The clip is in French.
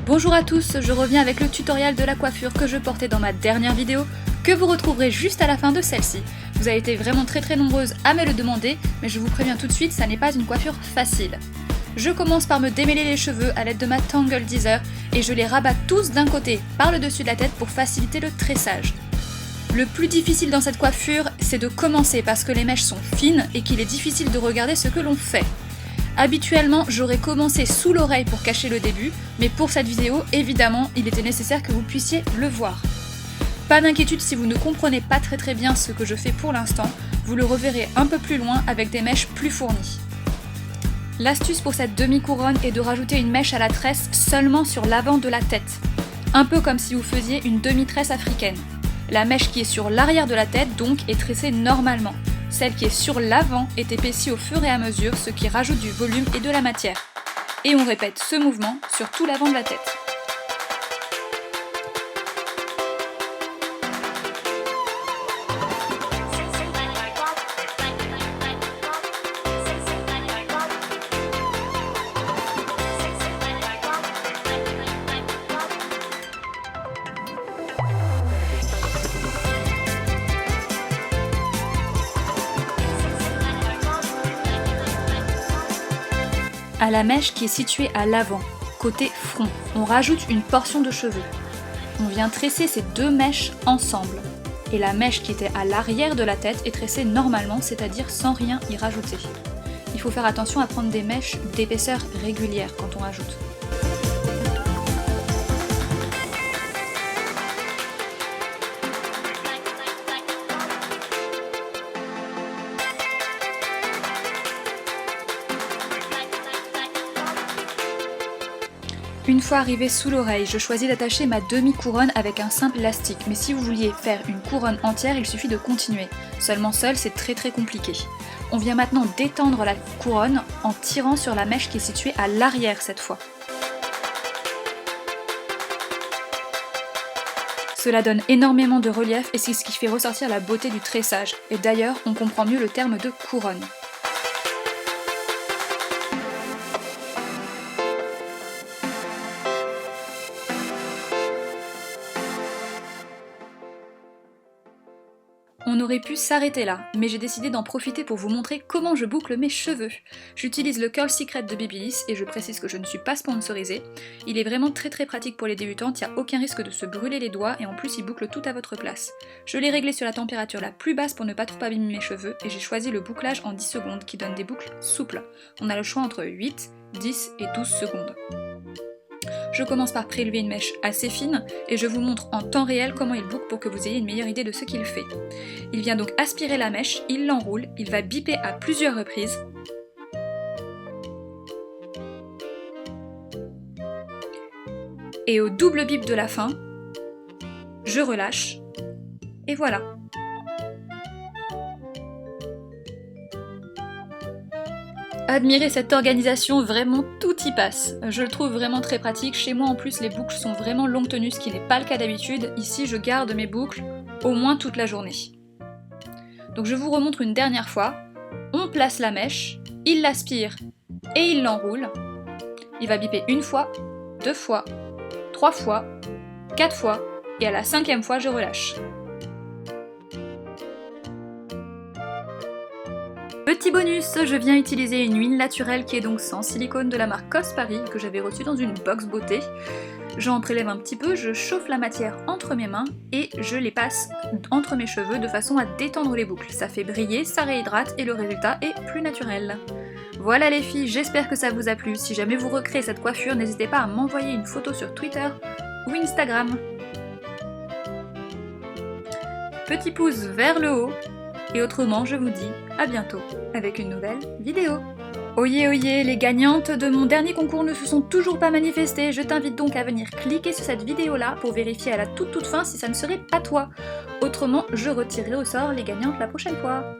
Bonjour à tous, je reviens avec le tutoriel de la coiffure que je portais dans ma dernière vidéo, que vous retrouverez juste à la fin de celle-ci. Vous avez été vraiment très nombreuses à me le demander, mais je vous préviens tout de suite, ça n'est pas une coiffure facile. Je commence par me démêler les cheveux à l'aide de ma Tangle Teezer et je les rabats tous d'un côté par le dessus de la tête pour faciliter le tressage. Le plus difficile dans cette coiffure, c'est de commencer parce que les mèches sont fines et qu'il est difficile de regarder ce que l'on fait. Habituellement, j'aurais commencé sous l'oreille pour cacher le début, mais pour cette vidéo, évidemment, il était nécessaire que vous puissiez le voir. Pas d'inquiétude si vous ne comprenez pas très bien ce que je fais pour l'instant, vous le reverrez un peu plus loin avec des mèches plus fournies. L'astuce pour cette demi-couronne est de rajouter une mèche à la tresse seulement sur l'avant de la tête, un peu comme si vous faisiez une demi-tresse africaine. La mèche qui est sur l'arrière de la tête donc est tressée normalement. Celle qui est sur l'avant est épaissie au fur et à mesure, ce qui rajoute du volume et de la matière. Et on répète ce mouvement sur tout l'avant de la tête. À la mèche qui est située à l'avant, côté front, on rajoute une portion de cheveux. On vient tresser ces deux mèches ensemble. Et la mèche qui était à l'arrière de la tête est tressée normalement, c'est-à-dire sans rien y rajouter. Il faut faire attention à prendre des mèches d'épaisseur régulière quand on rajoute. Une fois arrivé sous l'oreille, je choisis d'attacher ma demi-couronne avec un simple élastique, mais si vous vouliez faire une couronne entière, il suffit de continuer. Seulement seul, c'est très compliqué. On vient maintenant détendre la couronne en tirant sur la mèche qui est située à l'arrière cette fois. Cela donne énormément de relief et c'est ce qui fait ressortir la beauté du tressage. Et d'ailleurs, on comprend mieux le terme de couronne. On aurait pu s'arrêter là, mais j'ai décidé d'en profiter pour vous montrer comment je boucle mes cheveux. J'utilise le Curl Secret de Babyliss et je précise que je ne suis pas sponsorisée. Il est vraiment très pratique pour les débutantes, il n'y a aucun risque de se brûler les doigts et en plus il boucle tout à votre place. Je l'ai réglé sur la température la plus basse pour ne pas trop abîmer mes cheveux et j'ai choisi le bouclage en 10 secondes qui donne des boucles souples. On a le choix entre 8, 10 et 12 secondes. Je commence par prélever une mèche assez fine et je vous montre en temps réel comment il boucle pour que vous ayez une meilleure idée de ce qu'il fait. Il vient donc aspirer la mèche, il l'enroule, il va biper à plusieurs reprises. Et au double bip de la fin, je relâche et voilà. Admirez cette organisation, vraiment tout y passe. Je le trouve vraiment très pratique. Chez moi en plus les boucles sont vraiment longue tenue, ce qui n'est pas le cas d'habitude. Ici je garde mes boucles au moins toute la journée. Donc je vous remontre une dernière fois. On place la mèche, il l'aspire et il l'enroule. Il va biper une fois, 2 fois, 3 fois, 4 fois et à la 5e fois je relâche. Petit bonus, je viens utiliser une huile naturelle qui est donc sans silicone de la marque Cos Paris que j'avais reçue dans une box beauté. J'en prélève un petit peu, je chauffe la matière entre mes mains et je les passe entre mes cheveux de façon à détendre les boucles. Ça fait briller, ça réhydrate et le résultat est plus naturel. Voilà les filles, j'espère que ça vous a plu. Si jamais vous recréez cette coiffure, n'hésitez pas à m'envoyer une photo sur Twitter ou Instagram. Petit pouce vers le haut. Et autrement, je vous dis à bientôt avec une nouvelle vidéo. Oyez, les gagnantes de mon dernier concours ne se sont toujours pas manifestées. Je t'invite donc à venir cliquer sur cette vidéo-là pour vérifier à la toute fin si ça ne serait pas toi. Autrement, je retirerai au sort les gagnantes la prochaine fois.